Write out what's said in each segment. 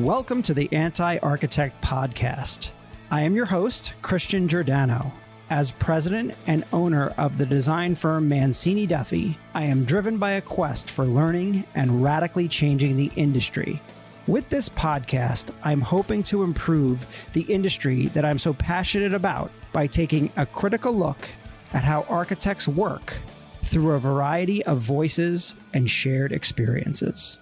Welcome to the Anti-Architect Podcast. I am your host, Christian Giordano. As president and owner of the design firm Mancini Duffy, I am driven by a quest for learning and radically changing the industry. With this podcast, I'm hoping to improve the industry that I'm so passionate about by taking a critical look at how architects work through a variety of voices and shared experiences.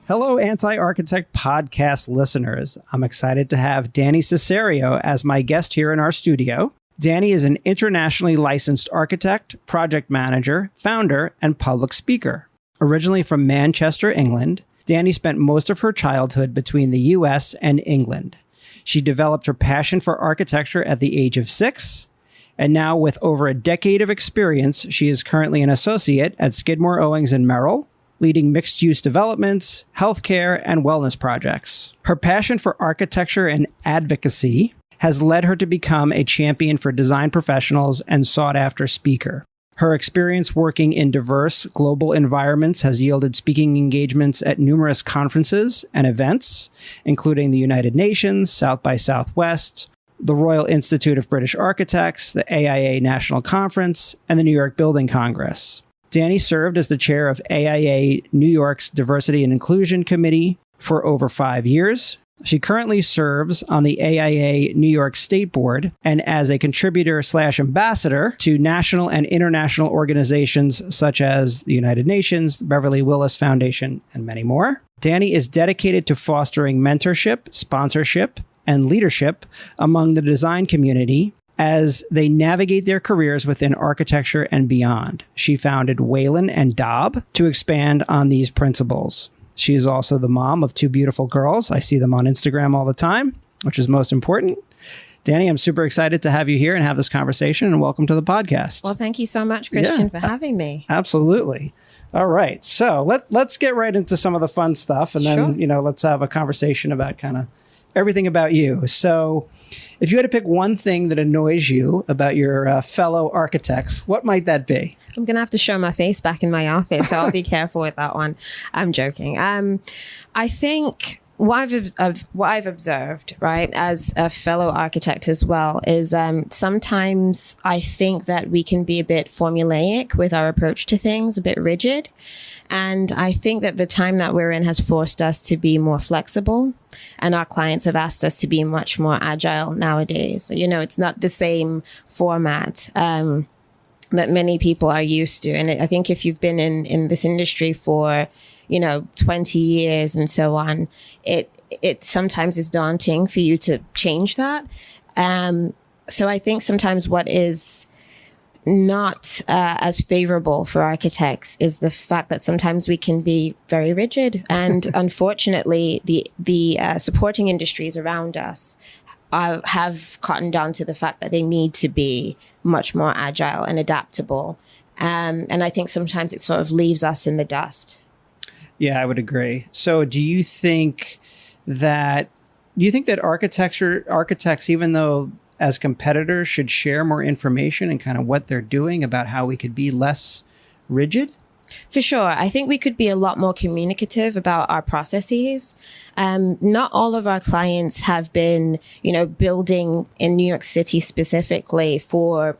Hello, Anti-Architect Podcast listeners. I'm excited to have Danei Cesario as my guest here in our studio. Danei is an internationally licensed architect, project manager, founder, and public speaker. Originally from Manchester, England, Danei spent most of her childhood between the US and England. She developed her passion for architecture at the age of 6, and now with over a decade of experience, she is currently an associate at Skidmore, Owings & Merrill, leading mixed-use developments, healthcare, and wellness projects. Her passion for architecture and advocacy has led her to become a champion for design professionals and sought-after speaker. Her experience working in diverse global environments has yielded speaking engagements at numerous conferences and events, including the United Nations, South by Southwest, the Royal Institute of British Architects, the AIA National Conference, and the New York Building Congress. Danei served as the chair of AIA New York's Diversity and Inclusion Committee for over 5 years. She currently serves on the AIA New York State Board and as a contributor/ambassador to national and international organizations such as the United Nations, the Beverly Willis Foundation, and many more. Danei is dedicated to fostering mentorship, sponsorship, and leadership among the design community as they navigate their careers within architecture and beyond. She founded WALLEN and daub to expand on these principles. She is also the mom of 2 beautiful girls. I see them on Instagram all the time, which is most important. Danei, I'm super excited to have you here and have this conversation, and welcome to the podcast. Well, thank you so much, Christian, for having me. Absolutely. All right. So let's get right into some of the fun stuff, and then, let's have a conversation about kind of everything about you. So if you had to pick one thing that annoys you about your fellow architects, what might that be? I'm going to have to show my face back in my office, so I'll be careful with that one. I'm joking. I think what I've observed, right, as a fellow architect as well, is sometimes I think that we can be a bit formulaic with our approach to things, a bit rigid. And I think that the time that we're in has forced us to be more flexible, and our clients have asked us to be much more agile nowadays. It's not the same format that many people are used to. And I think if you've been in this industry for 20 years and so on, it sometimes is daunting for you to change that. So I think sometimes what is not as favorable for architects is the fact that sometimes we can be very rigid. And unfortunately, the supporting industries around us have cottoned on to the fact that they need to be much more agile and adaptable. And I think sometimes it sort of leaves us in the dust. Yeah, I would agree. So do you think that architects, even though as competitors, should share more information and kind of what they're doing about how we could be less rigid? For sure. I think we could be a lot more communicative about our processes. Not all of our clients have been, building in New York City specifically for,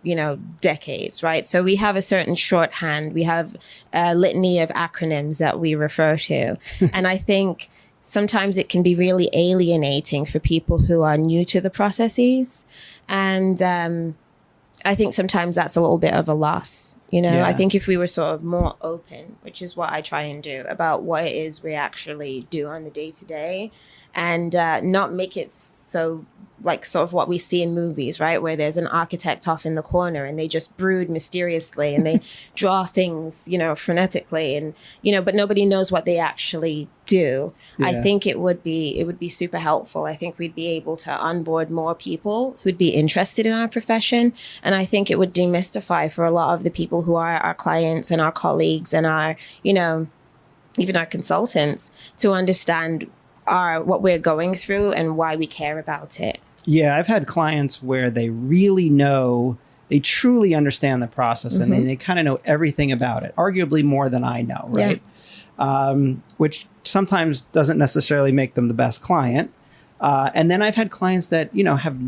decades, right? So we have a certain shorthand. We have a litany of acronyms that we refer to. And I think sometimes it can be really alienating for people who are new to the processes. And I think sometimes that's a little bit of a loss. Yeah. I think if we were sort of more open, which is what I try and do, about what it is we actually do on the day-to-day, and not make it so like sort of what we see in movies, right? Where there's an architect off in the corner and they just brood mysteriously and they draw things, frenetically, and, but nobody knows what they actually do. Yeah. I think it would be super helpful. I think we'd be able to onboard more people who'd be interested in our profession. And I think it would demystify for a lot of the people who are our clients and our colleagues and our, even our consultants, to understand what we're going through and why we care about it. Yeah, I've had clients where they really know they truly understand the process and they kind of know everything about it, arguably more than I know, right? Which sometimes doesn't necessarily make them the best client. And then I've had clients that, have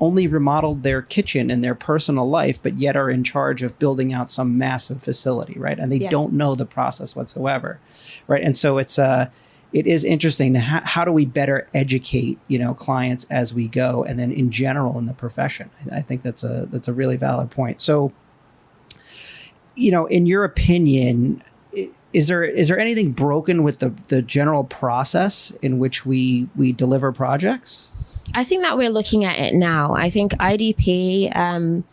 only remodeled their kitchen in their personal life, but yet are in charge of building out some massive facility, right? And they don't know the process whatsoever, right? And so it is interesting to how do we better educate, clients as we go, and then in general in the profession. I think that's a really valid point. So, in your opinion, is there anything broken with the general process in which we deliver projects? I think that we're looking at it now. I think IDP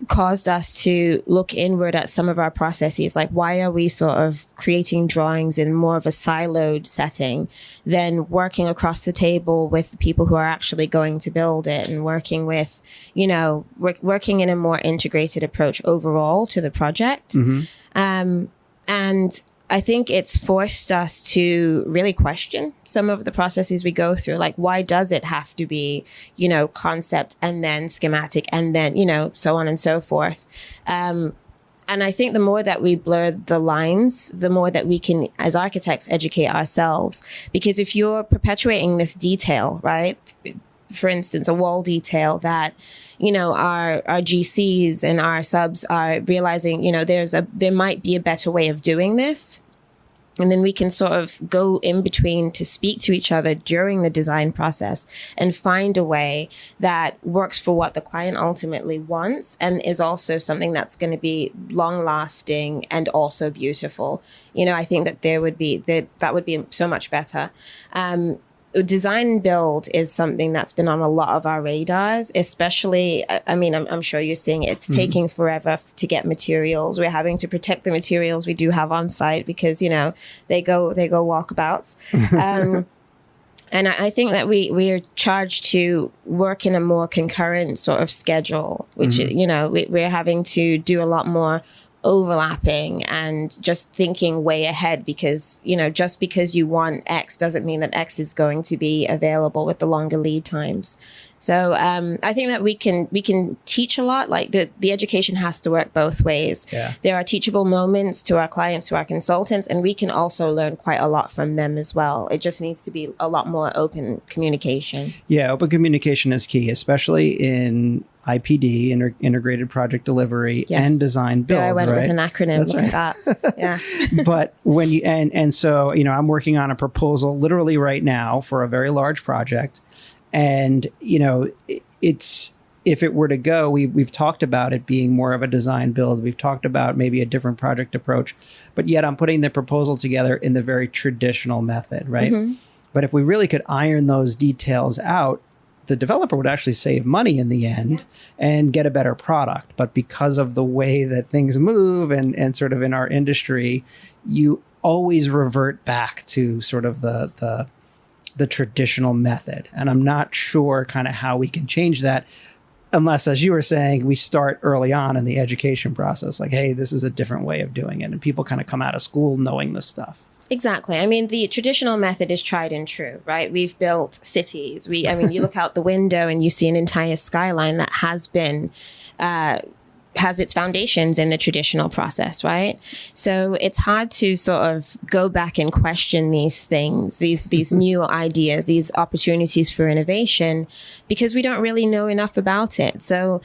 caused us to look inward at some of our processes. Like, why are we sort of creating drawings in more of a siloed setting than working across the table with people who are actually going to build it and working with, working in a more integrated approach overall to the project. And I think it's forced us to really question some of the processes we go through. Like, why does it have to be, concept and then schematic and then, so on and so forth. And I think the more that we blur the lines, the more that we can, as architects, educate ourselves. Because if you're perpetuating this detail, right? For instance, a wall detail that, our GCs and our subs are realizing, there might be a better way of doing this. And then we can sort of go in between to speak to each other during the design process and find a way that works for what the client ultimately wants and is also something that's going to be long lasting and also beautiful. I think that that would be so much better. Design and build is something that's been on a lot of our radars, especially, I'm sure you're seeing it. It's taking forever to get materials. We're having to protect the materials we do have on site because, they go walkabouts. And I think that we are charged to work in a more concurrent sort of schedule, which, we're having to do a lot more overlapping and just thinking way ahead because, just because you want X doesn't mean that X is going to be available with the longer lead times. So I think that we can teach a lot. Like the education has to work both ways. Yeah. There are teachable moments to our clients, to our consultants, and we can also learn quite a lot from them as well. It just needs to be a lot more open communication. Yeah, open communication is key, especially in IPD, integrated project delivery, and design build. There I went with an acronym. That's Look right. at that. Yeah. But when you and so I'm working on a proposal literally right now for a very large project, and it's if it were to go, we've talked about it being more of a design build. We've talked about maybe a different project approach, but yet I'm putting the proposal together in the very traditional method, right? But if we really could iron those details out, the developer would actually save money in the end and get a better product. But because of the way that things move and sort of in our industry, you always revert back to sort of the traditional method. And I'm not sure kind of how we can change that unless, as you were saying, we start early on in the education process. Like, hey, this is a different way of doing it. And people kind of come out of school knowing this stuff. Exactly. I mean, the traditional method is tried and true, right? We've built cities. You look out the window and you see an entire skyline that has its foundations in the traditional process, right? So it's hard to sort of go back and question these things, these new ideas, these opportunities for innovation, because we don't really know enough about it. So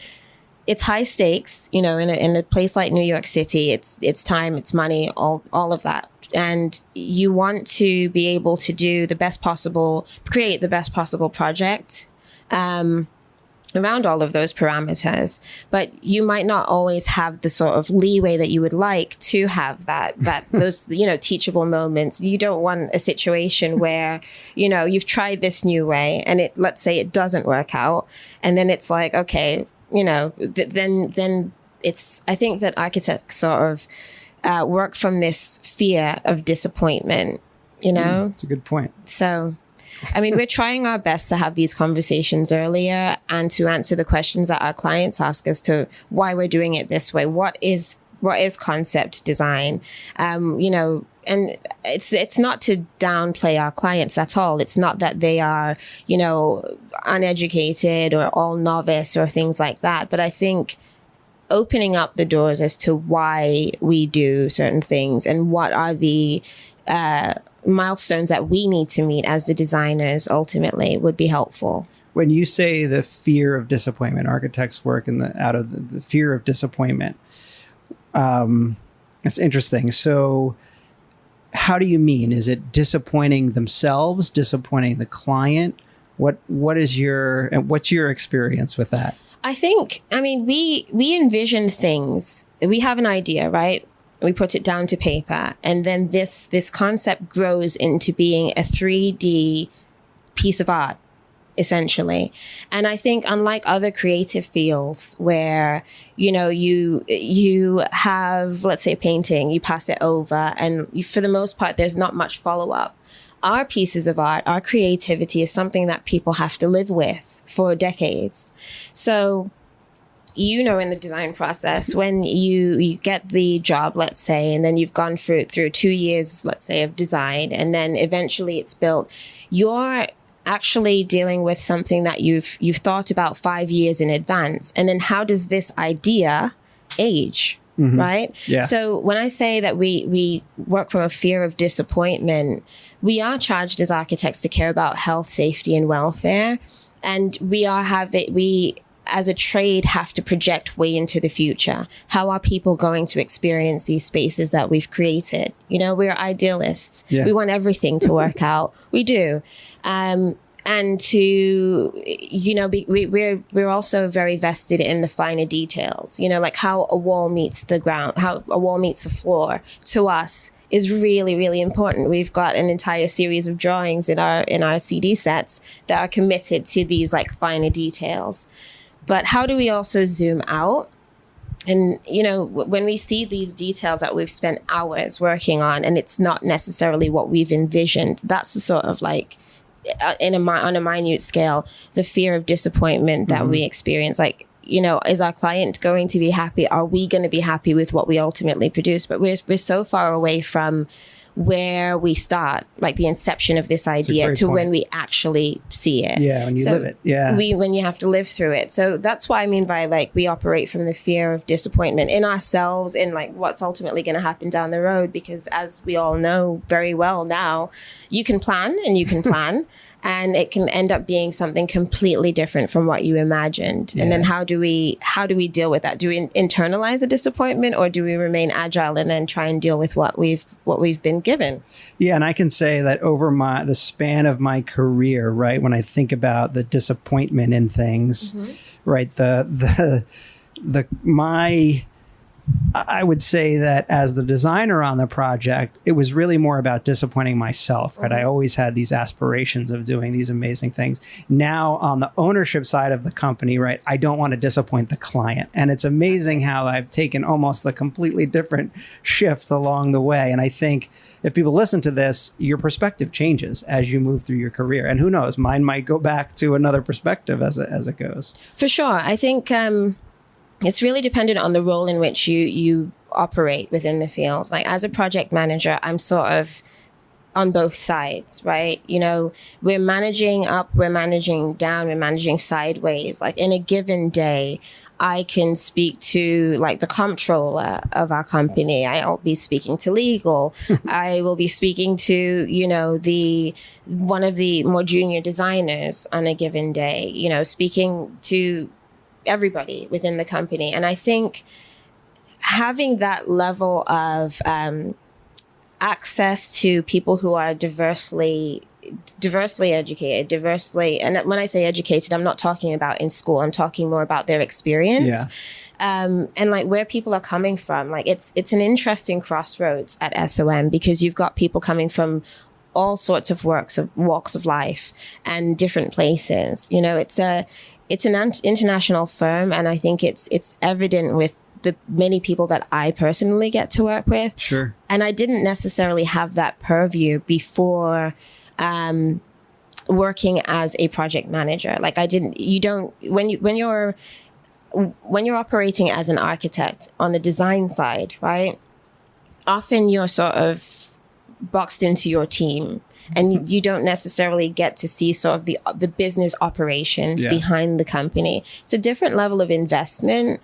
it's high stakes, in a place like New York City. It's time, it's money, all of that. And you want to be able to create the best possible project around all of those parameters. But you might not always have the sort of leeway that you would like to have those, teachable moments. You don't want a situation where, you've tried this new way and let's say it doesn't work out. And then it's like, okay, then it's, I think that architects sort of work from this fear of disappointment, That's a good point. So, we're trying our best to have these conversations earlier and to answer the questions that our clients ask us to why we're doing it this way. What is concept design? And it's not to downplay our clients at all. It's not that they are, uneducated or all novice or things like that. But I think opening up the doors as to why we do certain things and what are the milestones that we need to meet as the designers ultimately would be helpful. When you say the fear of disappointment, architects work out of the fear of disappointment. It's interesting. So how do you mean? Is it disappointing themselves, disappointing the client? What's your experience with that? I think, we envision things. We have an idea, right? We put it down to paper, and then this concept grows into being a 3D piece of art, essentially. And I think, unlike other creative fields where, you have, let's say, painting, you pass it over, and for the most part, there's not much follow-up. Our pieces of art, our creativity is something that people have to live with for decades. So, in the design process, when you get the job, let's say, and then you've gone through 2 years, let's say, of design, and then eventually it's built, you're actually dealing with something that you've thought about 5 years in advance. And then how does this idea age? Mm-hmm. Right? Yeah. So when I say that we work from a fear of disappointment, we are charged as architects to care about health, safety, and welfare. And we as a trade have to project way into the future. How are people going to experience these spaces that we've created? We're idealists. Yeah. We want everything to work out. We do. And to, we're also very vested in the finer details, like how a wall meets the ground, how a wall meets the floor to us is really, really important. We've got an entire series of drawings in our CD sets that are committed to these like finer details. But how do we also zoom out? And, when we see these details that we've spent hours working on, and it's not necessarily what we've envisioned, that's the sort of like, on a minute scale, the fear of disappointment that we experience. Like, is our client going to be happy? Are we going to be happy with what we ultimately produce? But we're so far away from where we start, like the inception of this idea to when we actually see it. Yeah, when you live it. Yeah. When you have to live through it. So that's what I mean by like we operate from the fear of disappointment in ourselves, in like what's ultimately going to happen down the road. Because as we all know very well now, you can plan and you can plan. And it can end up being something completely different from what you imagined. Yeah. And then how do we deal with that? Do we internalize the disappointment, or do we remain agile and then try and deal with what we've been given? Yeah, and I can say that over the span of my career, right, when I think about the disappointment in things, right, I would say that as the designer on the project, it was really more about disappointing myself, right? I always had these aspirations of doing these amazing things. Now on the ownership side of the company, right, I don't want to disappoint the client. And it's amazing how I've taken almost the completely different shift along the way. And I think if people listen to this, your perspective changes as you move through your career. And who knows, mine might go back to another perspective as it goes. For sure. I think it's really dependent on the role in which you operate within the field. Like as a project manager, I'm sort of on both sides, right? We're managing up, we're managing down, we're managing sideways. Like in a given day, I can speak to like the comptroller of our company. I'll be speaking to legal. I will be speaking to, one of the more junior designers on a given day, speaking to everybody within the company. And I think having that level of access to people who are diversely educated, and when I say educated, I'm not talking about in school, I'm talking more about their experience. Yeah. And like where people are coming from. Like it's an interesting crossroads at SOM because you've got people coming from all sorts of walks of life and different places. It's an international firm, and I think it's evident with the many people that I personally get to work with. Sure. And I didn't necessarily have that purview before working as a project manager. Like when you're operating as an architect on the design side, right? Often you're sort of boxed into your team. And you don't necessarily get to see sort of the business operations behind the company. It's a different level of investment.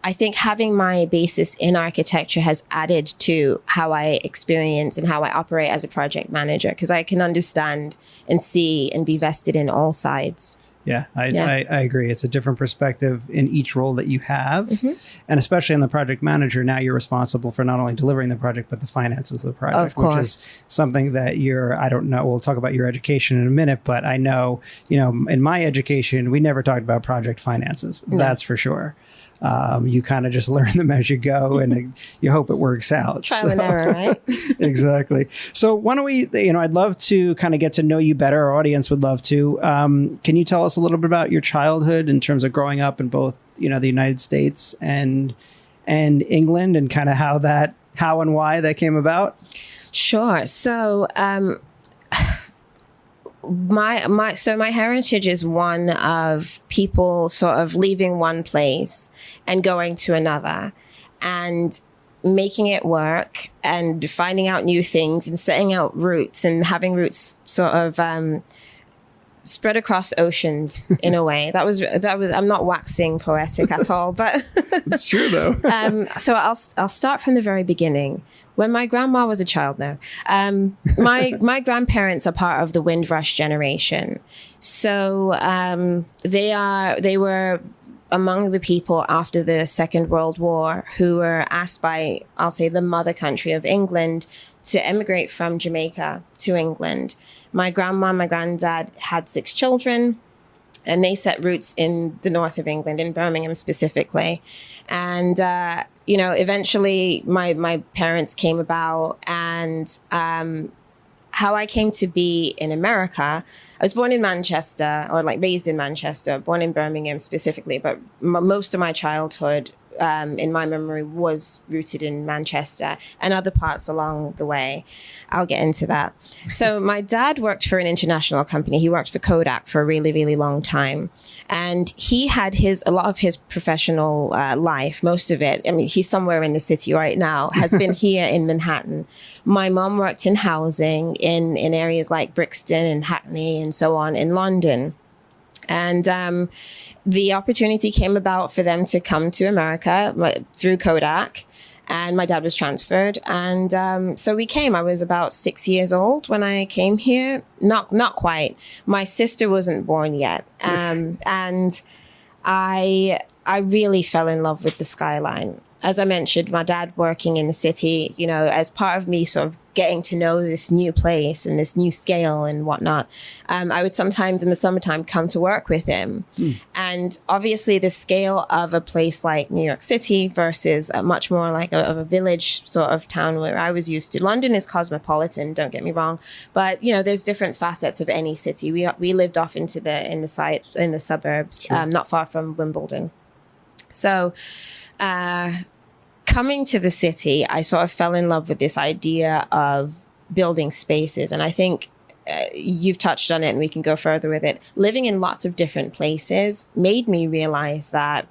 I think having my basis in architecture has added to how I experience and how I operate as a project manager, because I can understand and see and be vested in all sides. Yeah, I agree. It's a different perspective in each role that you have. Mm-hmm. And especially in the project manager, now you're responsible for not only delivering the project, but the finances of the project, of course. Which is something that I don't know, we'll talk about your education in a minute, but I know, in my education, we never talked about project finances. No. That's for sure. You kind of just learn them as you go and you hope it works out. Trial and error, right? Exactly. So why don't we, I'd love to kind of get to know you better. Our audience would love to. Can you tell us a little bit about your childhood in terms of growing up in both, the United States and England, and kind of how and why that came about? Sure. So, my heritage is one of people sort of leaving one place and going to another and making it work and finding out new things and setting out roots and having roots sort of spread across oceans in a way. That was I'm not waxing poetic at all, but it's true though. So I'll start from the very beginning. When my grandma was a child now, my grandparents are part of the Windrush generation. So they were among the people after the Second World War who were asked by, I'll say, the mother country of England to emigrate from Jamaica to England. My grandma and my granddad had 6 children, and they set roots in the north of England, in Birmingham specifically. And eventually my parents came about, and how I came to be in America, I was born in Manchester, or raised in Manchester, born in Birmingham specifically, but most of my childhood, in my memory, was rooted in Manchester and other parts along the way. I'll get into that. So my dad worked for an international company. He worked for Kodak for a really, really long time. And he had a lot of his professional life, most of it, I mean, he's somewhere in the city right now, has been here in Manhattan. My mom worked in housing in areas like Brixton and Hackney and so on in London. And the opportunity came about for them to come to America through Kodak, and my dad was transferred. And so we came. I was about 6 years old when I came here. Not quite. My sister wasn't born yet. And I really fell in love with the skyline. As I mentioned, my dad working in the city, as part of me sort of getting to know this new place and this new scale and whatnot, I would sometimes in the summertime come to work with him. And obviously the scale of a place like New York City versus much more like a village sort of town where I was used to. London is cosmopolitan, don't get me wrong, but there's different facets of any city. We lived off in the suburbs, sure. Not far from Wimbledon. So coming to the city, I sort of fell in love with this idea of building spaces. And I think you've touched on it, and we can go further with it. Living in lots of different places made me realize that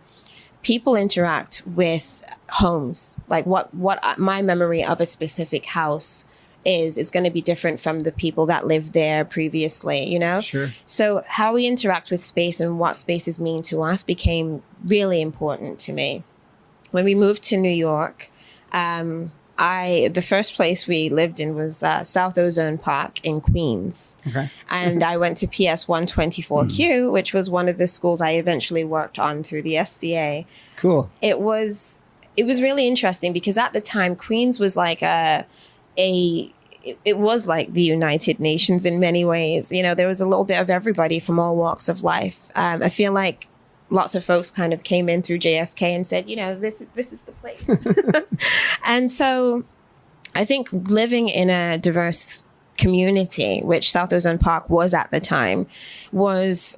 people interact with homes. Like what my memory of a specific house is going to be different from the people that lived there previously, Sure. So how we interact with space and what spaces mean to us became really important to me. When we moved to New York, the first place we lived in was South Ozone Park in Queens. Okay. And I went to PS 124Q, which was one of the schools I eventually worked on through the SCA. Cool. It was really interesting because at the time, Queens was like it was like the United Nations in many ways. There was a little bit of everybody from all walks of life. I feel like lots of folks kind of came in through JFK and said, this is the place. And so I think living in a diverse community, which South Ozone Park was at the time, was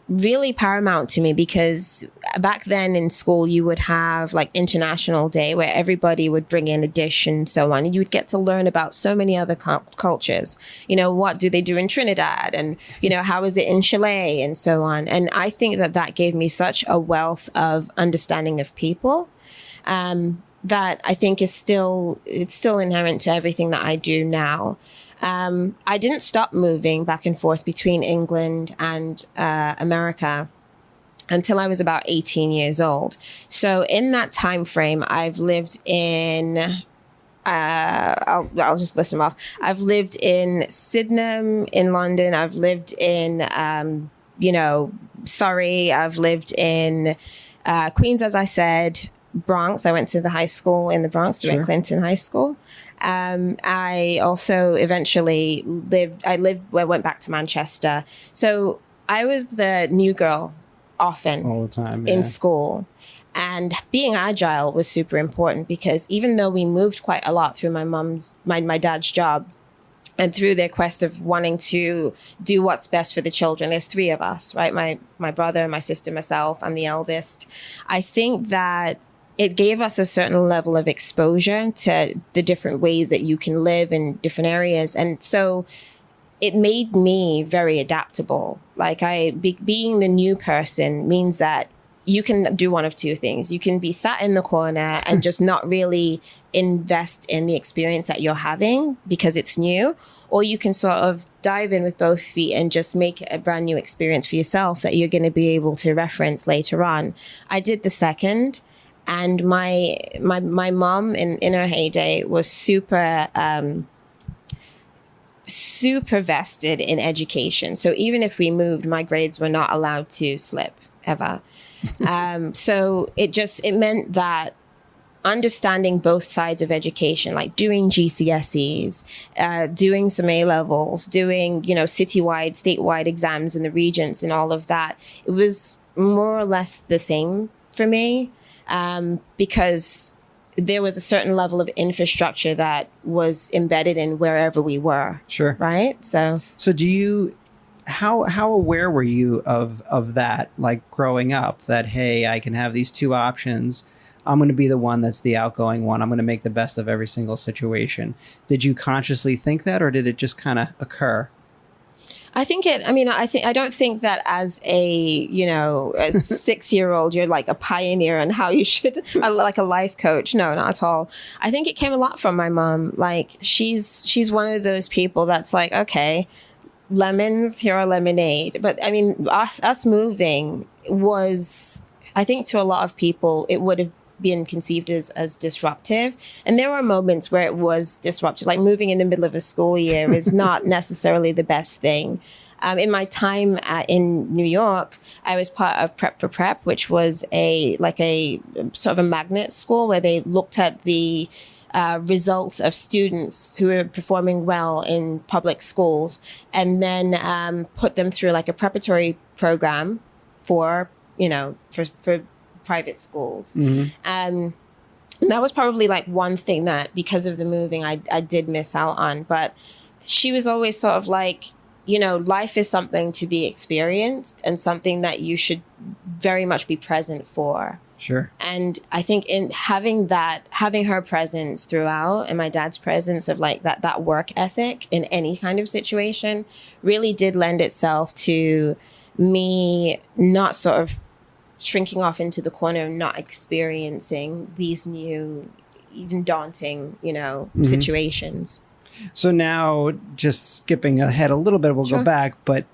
really paramount to me, because back then in school you would have like International Day where everybody would bring in a dish and so on, and you would get to learn about so many other cultures. What do they do in Trinidad, and how is it in Chile, and so on. And I think that gave me such a wealth of understanding of people that I think it's still inherent to everything that I do now. I didn't stop moving back and forth between England and America. until I was about 18 years old. So in that time frame, I've lived in, I'll just list them off. I've lived in Sydenham in London. I've lived in, Surrey. I've lived in Queens, as I said, Bronx. I went to the high school in the Bronx, Stuart Clinton High School. I also eventually went back to Manchester. So I was the new girl often all the time in school. And being agile was super important because even though we moved quite a lot through my dad's job and through their quest of wanting to do what's best for the children, there's 3 of us, right? My brother, my sister, myself, I'm the eldest. I think that it gave us a certain level of exposure to the different ways that you can live in different areas. And so it made me very adaptable. Like being the new person means that you can do one of 2 things. You can be sat in the corner and just not really invest in the experience that you're having because it's new, or you can sort of dive in with both feet and just make it a brand new experience for yourself that you're going to be able to reference later on. I did the second, and my mom in her heyday was super vested in education. So even if we moved, my grades were not allowed to slip ever. So it meant that understanding both sides of education, like doing GCSEs, doing some A-levels, doing, citywide, statewide exams in the regents and all of that, it was more or less the same for me, because there was a certain level of infrastructure that was embedded in wherever we were. Sure. Right? So do you, how aware were you of that, like growing up, that, hey, I can have these 2 options. I'm going to be the one that's the outgoing one. I'm going to make the best of every single situation. Did you consciously think that, or did it just kind of occur? I don't think that as a 6-year-old, you're like a pioneer on how you should, like a life coach. No, not at all. I think it came a lot from my mom. Like she's one of those people that's like, okay, lemons, here are lemonade. But I mean, us moving was, I think to a lot of people, it would have been conceived as disruptive. And there were moments where it was disruptive, like moving in the middle of a school year is not necessarily the best thing. In my time in New York, I was part of Prep for Prep, which was a sort of a magnet school where they looked at the results of students who were performing well in public schools and then put them through like a preparatory program for private schools. Mm-hmm. And that was probably like one thing that because of the moving I did miss out on. But she was always sort of like, life is something to be experienced and something that you should very much be present for. Sure. And I think in having her presence throughout and my dad's presence of like that work ethic in any kind of situation really did lend itself to me not sort of shrinking off into the corner and not experiencing these new, even daunting, mm-hmm. situations. So now, just skipping ahead a little bit, we'll go back, but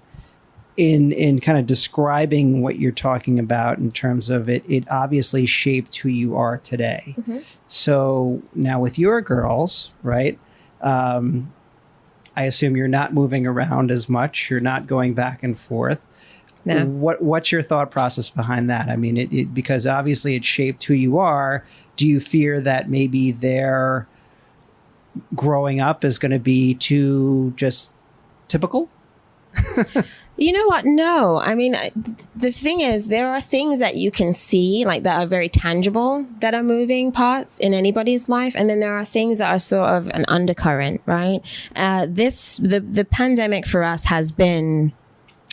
in kind of describing what you're talking about in terms of it obviously shaped who you are today. Mm-hmm. So now with your girls, right? I assume you're not moving around as much. You're not going back and forth. No. What's your thought process behind that? I mean, because obviously it shaped who you are. Do you fear that maybe their growing up is going to be too just typical? You know what? No. I mean, the thing is, there are things that you can see, like that are very tangible, that are moving parts in anybody's life. And then there are things that are sort of an undercurrent, right? The pandemic for us has been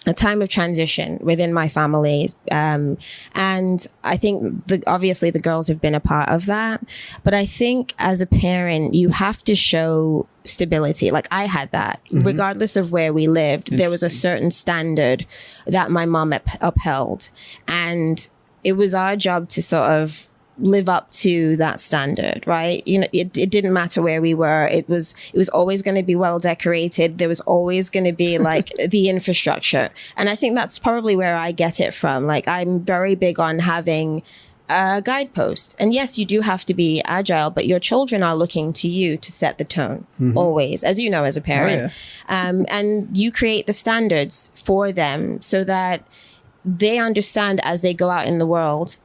a time of transition within my family. And I think obviously the girls have been a part of that. But I think as a parent, you have to show stability. Like I had that, mm-hmm. regardless of where we lived, there was a certain standard that my mom upheld. And it was our job to sort of live up to that standard, right? You know, it didn't matter where we were. It was always going to be well decorated. There was always going to be like the infrastructure. And I think that's probably where I get it from. Like, I'm very big on having a guidepost. And yes, you do have to be agile, but your children are looking to you to set the tone always, as you know, as a parent. Oh, yeah. And you create the standards for them so that they understand as they go out in the world,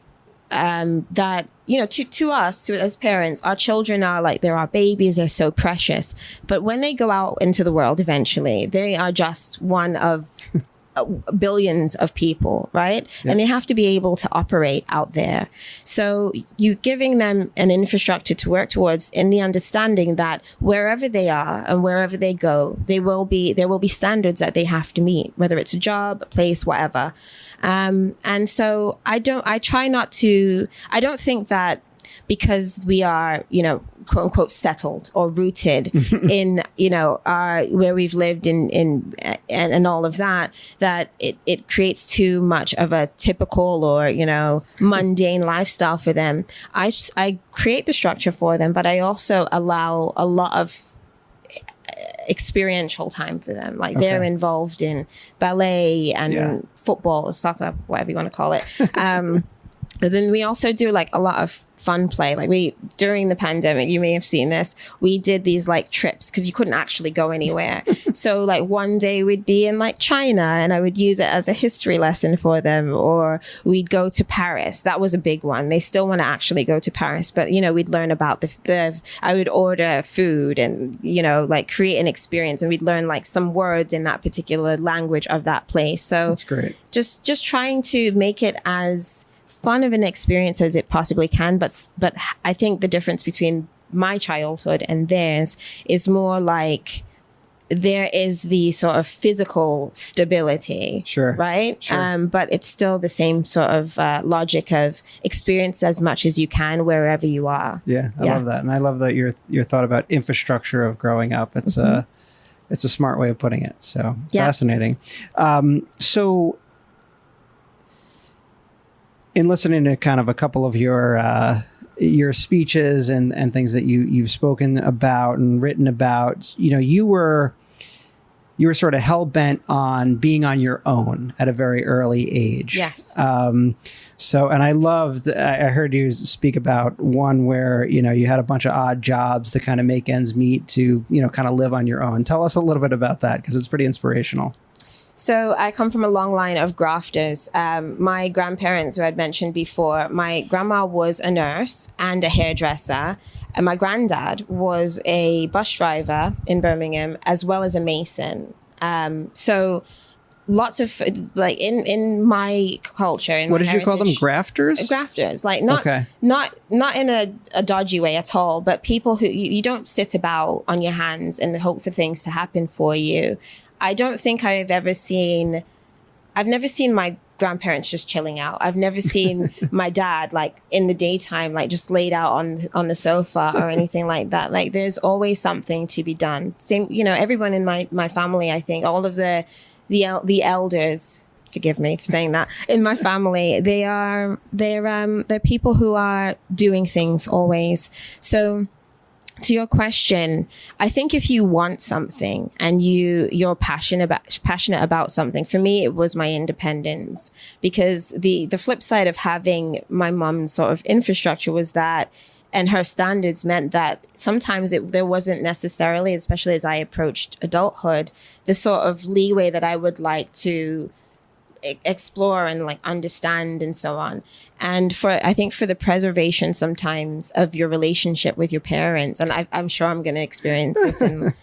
that, you know, to us, as parents, our children are like, they're our babies, they're so precious. But when they go out into the world, eventually, they are just one of billions of people, right? Yep. And they have to be able to operate out there. So you're giving them an infrastructure to work towards, in the understanding that wherever they are and wherever they go, there will be standards that they have to meet, whether it's a job, a place, whatever. And so I don't think that because we are, you know, quote unquote settled or rooted in, you know, where we've lived and all of that it creates too much of a typical or, you know, mundane lifestyle for them. I create the structure for them, but I also allow a lot of experiential time for them. Like, they're involved in ballet and football, soccer, whatever you want to call it. But then we also do like a lot of fun play. Like, during the pandemic, you may have seen this, we did these like trips because you couldn't actually go anywhere. So like one day we'd be in like China and I would use it as a history lesson for them, or we'd go to Paris. That was a big one. They still want to actually go to Paris, but you know, we'd learn about I would order food and, you know, like create an experience, and we'd learn like some words in that particular language of that place. So that's great. Just trying to make it as fun of an experience as it possibly can, but I think the difference between my childhood and theirs is more like there is the sort of physical stability, sure, right? Sure. But it's still the same sort of logic of experience as much as you can wherever you are. Yeah, I love that, and I love that your thought about infrastructure of growing up. It's it's a smart way of putting it. So fascinating. So, in listening to kind of a couple of your speeches and things that you've spoken about and written about, you know, you were sort of hell bent on being on your own at a very early age. Yes. So, and I heard you speak about one where, you know, you had a bunch of odd jobs to kind of make ends meet to, you know, kind of live on your own. Tell us a little bit about that, because it's pretty inspirational. So I come from a long line of grafters. My grandparents, who I'd mentioned before, my grandma was a nurse and a hairdresser, and my granddad was a bus driver in Birmingham, as well as a mason. So lots of, like, in my culture, in what my did you call them? Grafters? Grafters, like not in a dodgy way at all, but people who you don't sit about on your hands and hope for things to happen for you. I don't think I've never seen my grandparents just chilling out. I've never seen my dad like in the daytime, like just laid out on the sofa or anything like that. Like, there's always something to be done. Same, you know, everyone in my family, I think all of the elders, forgive me for saying that, in my family, they're people who are doing things always. So, to your question, I think if you want something and you're passionate about something, for me, it was my independence, because the flip side of having my mom's sort of infrastructure was that, and her standards meant that sometimes there wasn't necessarily, especially as I approached adulthood, the sort of leeway that I would like to explore and like understand and so on. And I think for the preservation sometimes of your relationship with your parents, and I'm sure I'm going to experience this in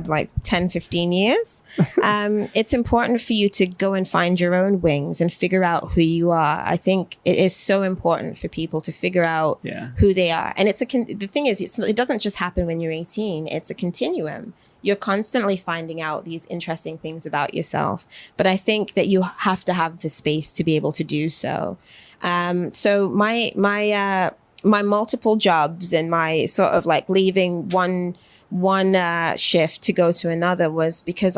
like 10, 15 years. It's important for you to go and find your own wings and figure out who you are. I think it is so important for people to figure out who they are. And the thing is, it doesn't just happen when you're 18. It's a continuum. You're constantly finding out these interesting things about yourself. But I think that you have to have the space to be able to do so. So my multiple jobs and my sort of like leaving one shift to go to another was because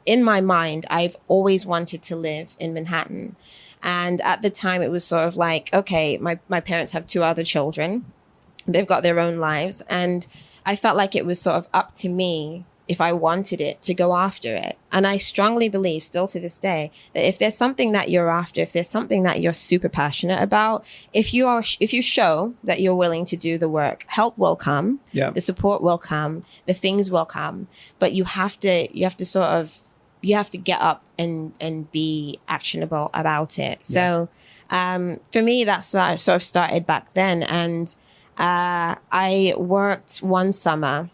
in my mind, I've always wanted to live in Manhattan. And at the time it was sort of like, okay, my parents have two other children. They've got their own lives. And I felt like it was sort of up to me, if I wanted it, to go after it. And I strongly believe still to this day that if there's something that you're after, if there's something that you're super passionate about, if you show that you're willing to do the work, help will come, the support will come, the things will come, but you have to get up and be actionable about it. So for me, that sort of started back then. And I worked one summer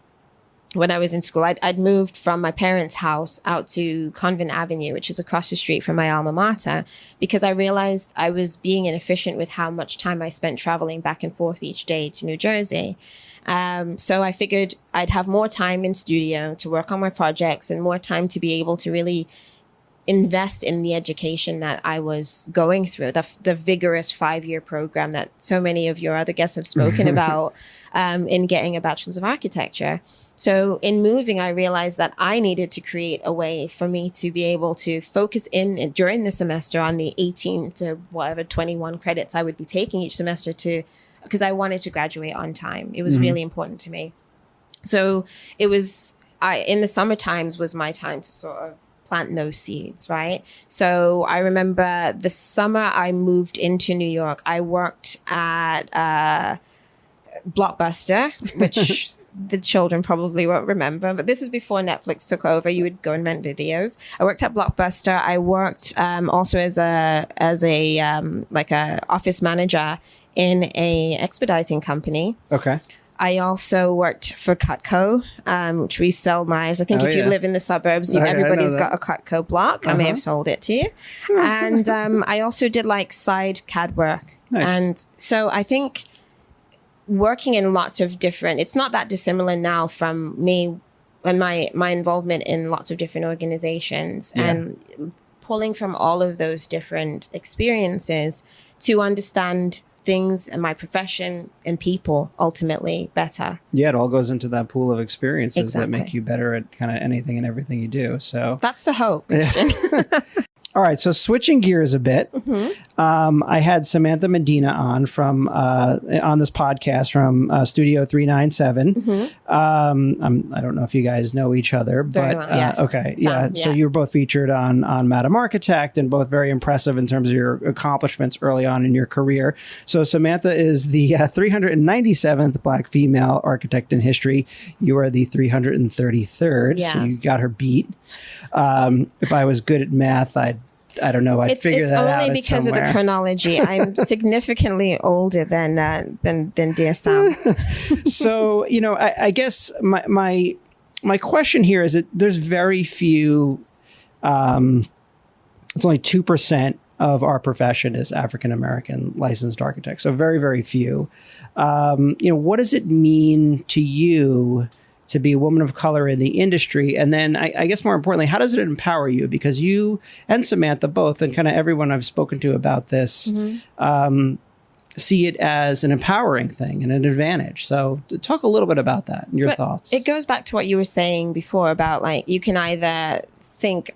when I was in school. I'd moved from my parents' house out to Convent Avenue, which is across the street from my alma mater, because I realized I was being inefficient with how much time I spent traveling back and forth each day to New Jersey. So I figured I'd have more time in studio to work on my projects and more time to be able to really invest in the education that I was going through, the vigorous 5-year program that so many of your other guests have spoken about in getting a Bachelor's of Architecture. So in moving, I realized that I needed to create a way for me to be able to focus in during the semester on the 18 to whatever 21 credits I would be taking each semester because I wanted to graduate on time. It was really important to me. So it was, in the summer times was my time to sort of plant those seeds, right? So I remember the summer I moved into New York, I worked at Blockbuster, which the children probably won't remember, but this is before Netflix took over. You would go and rent videos. I worked at Blockbuster. I worked also as a office manager in a expediting company. Okay. I also worked for Cutco, which we sell knives. I think if you live in the suburbs, everybody's got a Cutco block. I may have sold it to you. And I also did like side CAD work. Nice. And so I think working in lots of different, it's not that dissimilar now from me and my involvement in lots of different organizations and pulling from all of those different experiences to understand things and my profession and people ultimately better. Yeah, it all goes into that pool of experiences that make you better at kind of anything and everything you do. So that's the hope, Christian. All right, so switching gears a bit, I had Samantha Medina on this podcast from Studio 397. I don't know if you guys know each other, but yes. Okay, so you were both featured on Madam Architect and both very impressive in terms of your accomplishments early on in your career. So Samantha is the 397th Black female architect in history. You are the 333rd, so you got her beat. If I was good at math, I don't know. I'd figure that out. It's only because of the chronology. I'm significantly older than dear Sam. So, I guess my question here is that there's very few. It's only 2% of our profession is African American licensed architects. So very, very few. What does it mean to you to be a woman of color in the industry? And then I guess more importantly, how does it empower you? Because you and Samantha both, and kind of everyone I've spoken to about this, see it as an empowering thing and an advantage. So talk a little bit about that and your thoughts. It goes back to what you were saying before about like, you can either take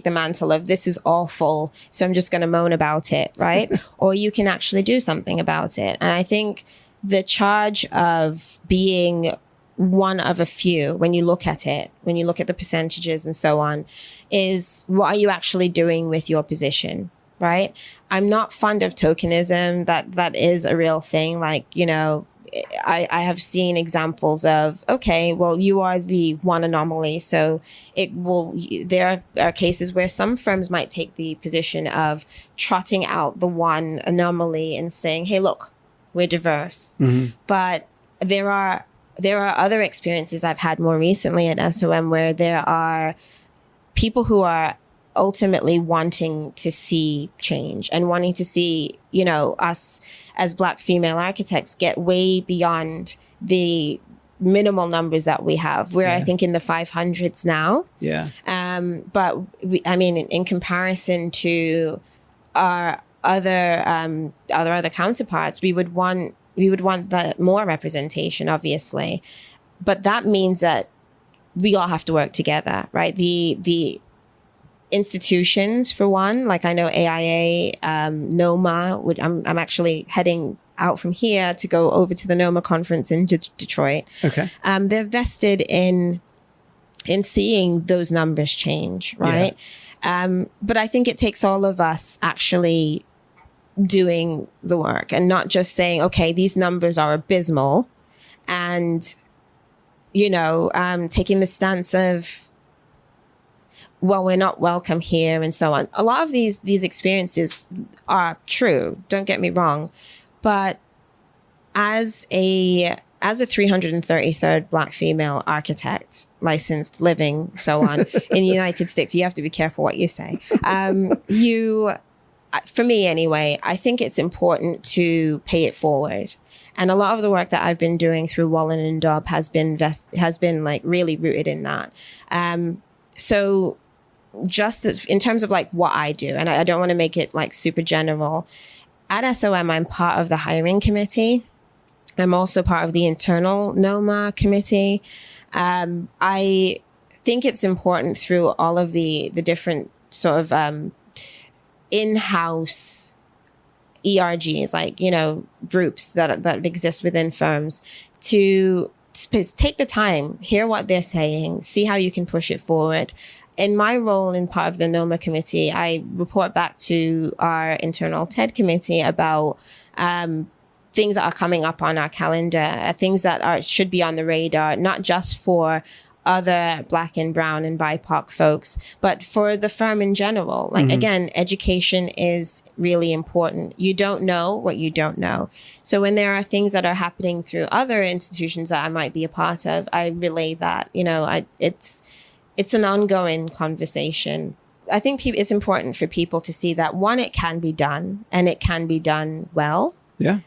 the mantle of this is awful, so I'm just going to moan about it, right? Or you can actually do something about it. And I think the charge of being one of a few, when you look at the percentages and so on, is what are you actually doing with your position, right? I'm not fond of tokenism. That is a real thing. Like, I have seen examples of, okay, well, you are the one anomaly. So there are cases where some firms might take the position of trotting out the one anomaly and saying, hey, look, we're diverse. But there are other experiences I've had more recently at SOM where there are people who are ultimately wanting to see change and wanting to see, us as Black female architects get way beyond the minimal numbers that we have. We're, I think, in the 500s now. Yeah. But in comparison to our other counterparts, we would want more representation, obviously, but that means that we all have to work together, right? institutions, for one. Like I know AIA, NOMA, I'm actually heading out from here to go over to the NOMA conference in Detroit. Okay. They're vested in seeing those numbers change, right? Yeah. But I think it takes all of us actually doing the work and not just saying, okay, these numbers are abysmal, and, taking the stance of, well, we're not welcome here and so on. A lot of these experiences are true, don't get me wrong, but as a 333rd Black female architect, licensed, living, so on, in the United States, you have to be careful what you say. For me anyway, I think it's important to pay it forward. And a lot of the work that I've been doing through WALLEN and daub has been like really rooted in that. So just in terms of like what I do, and I don't want to make it like super general, at SOM, I'm part of the hiring committee. I'm also part of the internal NOMA committee. I think it's important through all of the different sort of in-house ERGs, like, groups that exist within firms, to take the time, hear what they're saying, see how you can push it forward. In my role in part of the NOMA committee, I report back to our internal TED committee about things that are coming up on our calendar, things that should be on the radar, not just for other Black and brown and BIPOC folks, but for the firm in general. Like, again, education is really important. You don't know what you don't know. So when there are things that are happening through other institutions that I might be a part of, I relay that. It's an ongoing conversation. I think it's important for people to see that, one, it can be done, and it can be done well. Yeah.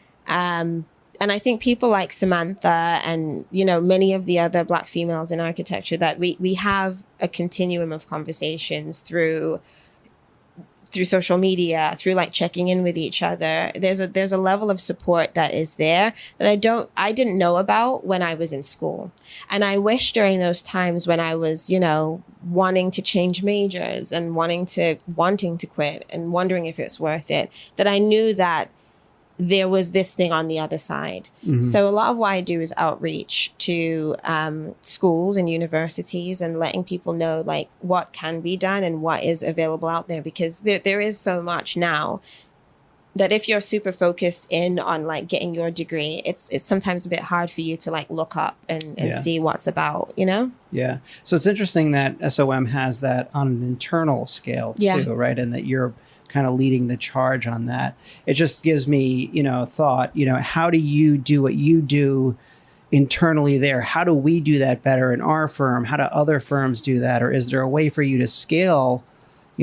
And I think people like Samantha and, many of the other Black females in architecture, that we have a continuum of conversations through social media, through like checking in with each other. There's a level of support that is there that I didn't know about when I was in school. And I wish during those times when I was, wanting to change majors and wanting to quit and wondering if it's worth it, that I knew that there was this thing on the other side. So a lot of what I do is outreach to schools and universities and letting people know like what can be done and what is available out there, because there is so much now that if you're super focused in on like getting your degree, it's sometimes a bit hard for you to like look up and see what's about, Yeah. So it's interesting that SOM has that on an internal scale too, right? And that you're kind of leading the charge on that. It just gives me, thought, how do you do what you do internally there? How do we do that better in our firm? How do other firms do that? Or is there a way for you to scale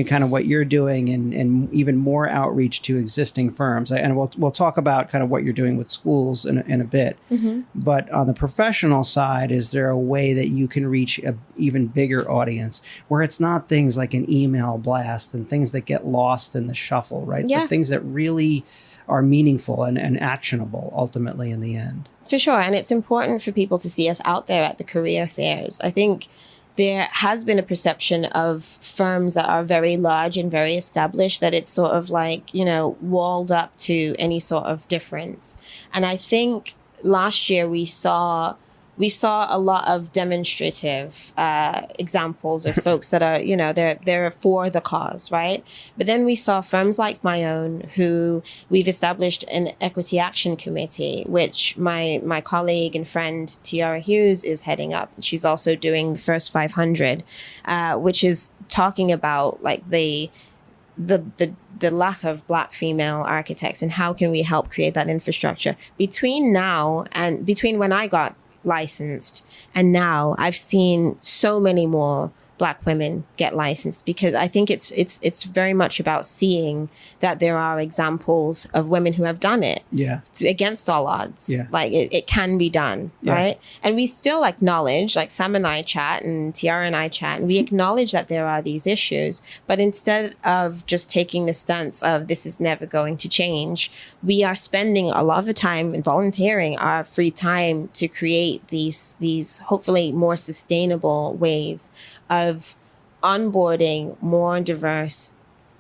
kind of what you're doing and even more outreach to existing firms? And we'll talk about kind of what you're doing with schools in a bit. But on the professional side, is there a way that you can reach an even bigger audience where it's not things like an email blast and things that get lost in the shuffle, right? Yeah. But things that really are meaningful and actionable ultimately in the end. For sure. And it's important for people to see us out there at the career fairs. I think there has been a perception of firms that are very large and very established that it's sort of like, walled up to any sort of difference. And I think last year we saw a lot of demonstrative examples of folks that are, they're for the cause, right? But then we saw firms like my own, who we've established an equity action committee, which my colleague and friend Tiara Hughes is heading up. She's also doing the First 500, which is talking about like the lack of Black female architects and how can we help create that infrastructure. Between when I got licensed and now, I've seen so many more Black women get licensed, because I think it's very much about seeing that there are examples of women who have done it against all odds. Like it can be done, right? And we still acknowledge, like Sam and I chat and Tiara and I chat, and we acknowledge that there are these issues, but instead of just taking the stance of this is never going to change, we are spending a lot of the time and volunteering our free time to create these hopefully more sustainable ways of onboarding more diverse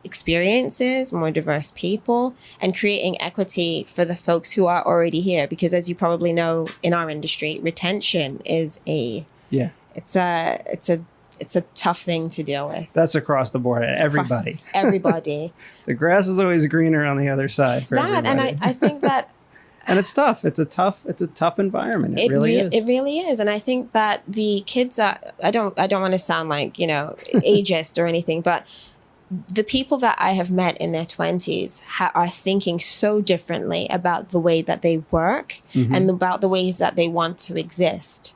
experiences, more diverse people, and creating equity for the folks who are already here. Because as you probably know, in our industry, retention is it's a tough thing to deal with. That's across the board. Everybody. Everybody. The grass is always greener on the other side for everybody. And I think that and it's tough. It's a tough environment. It really is. It really is. And I think that the kids are, I don't want to sound like, ageist or anything, but the people that I have met in their 20s are thinking so differently about the way that they work and about the ways that they want to exist.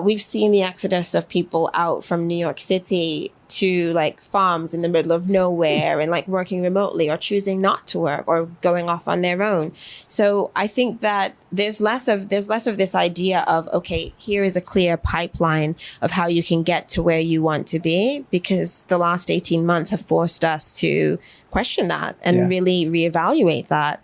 We've seen the exodus of people out from New York City to like farms in the middle of nowhere and like working remotely or choosing not to work or going off on their own. So I think that there's less of this idea of, okay, here is a clear pipeline of how you can get to where you want to be, because the last 18 months have forced us to question that and really reevaluate that.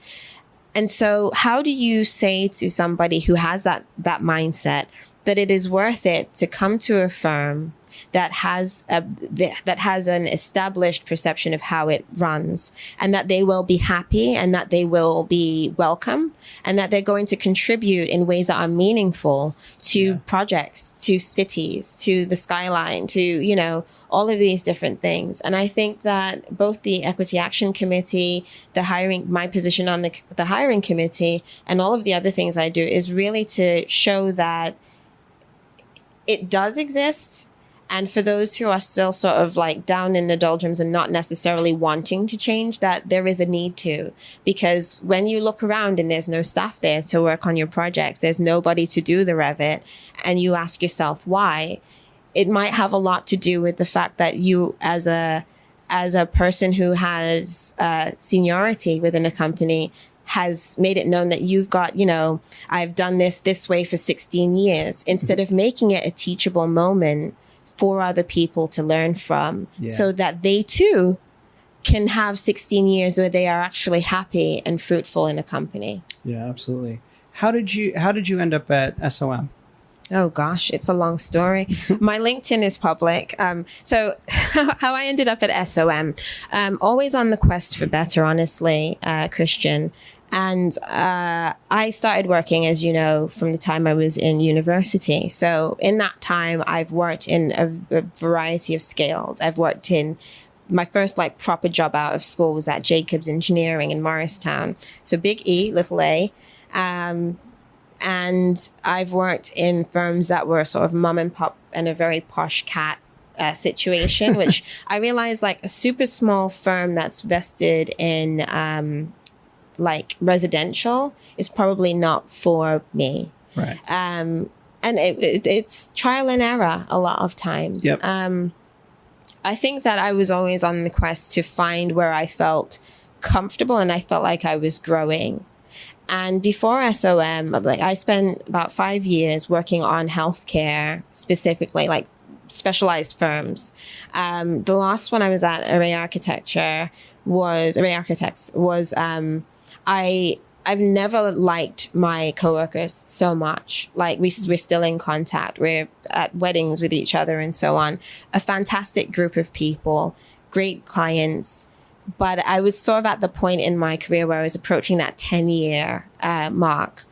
And so how do you say to somebody who has that mindset that it is worth it to come to a firm that has an established perception of how it runs, and that they will be happy and that they will be welcome and that they're going to contribute in ways that are meaningful to projects, to cities, to the skyline, to, all of these different things. And I think that both the Equity Action Committee, my position on the hiring committee, and all of the other things I do is really to show that it does exist. And for those who are still sort of like down in the doldrums and not necessarily wanting to change, that there is a need to. Because when you look around and there's no staff there to work on your projects, there's nobody to do the Revit, and you ask yourself why, it might have a lot to do with the fact that you, as a person who has seniority within a company, has made it known that you've got, I've done this way for 16 years, instead of making it a teachable moment for other people to learn from, so that they too can have 16 years where they are actually happy and fruitful in a company. Yeah, absolutely. How did you end up at SOM? Oh gosh, it's a long story. My LinkedIn is public. So how I ended up at SOM, always on the quest for better, honestly, Christian. And I started working, as you know, from the time I was in university. So in that time, I've worked in a variety of scales. I've worked in my first proper job out of school was at Jacobs Engineering in Morristown. So big E, little a. And I've worked in firms that were sort of mom and pop and a very posh cat situation, which I realized a super small firm that's vested in residential is probably not for me. Right. And it's trial and error a lot of times. Yep. I think that I was always on the quest to find where I felt comfortable and I felt like I was growing. And before SOM, I spent about 5 years working on healthcare, specifically specialized firms. The last one I was at, Array Architects, was I've never liked my coworkers so much. We're still in contact. We're at weddings with each other and so on. A fantastic group of people, great clients. But I was sort of at the point in my career where I was approaching that 10-year mark.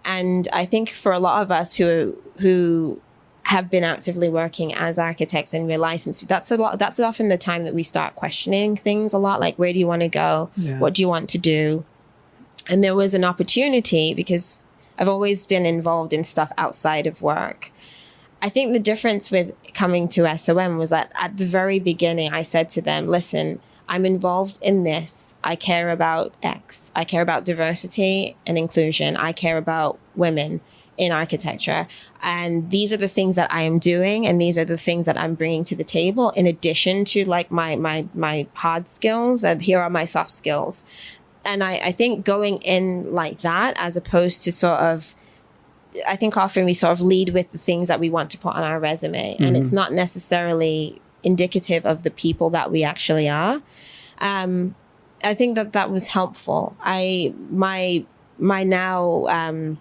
And I think for a lot of us who have been actively working as architects and we're licensed, that's often the time that we start questioning things a lot. Where do you want to go? Yeah. What do you want to do? And there was an opportunity, because I've always been involved in stuff outside of work. I think the difference with coming to SOM was that at the very beginning, I said to them, listen, I'm involved in this. I care about X. I care about diversity and inclusion. I care about women in architecture. And these are the things that I am doing. And these are the things that I'm bringing to the table in addition to my hard skills. And here are my soft skills. And I think going in like that, as opposed to I think often we sort of lead with the things that we want to put on our resume. Mm-hmm. And it's not necessarily indicative of the people that we actually are. I think that was helpful. My now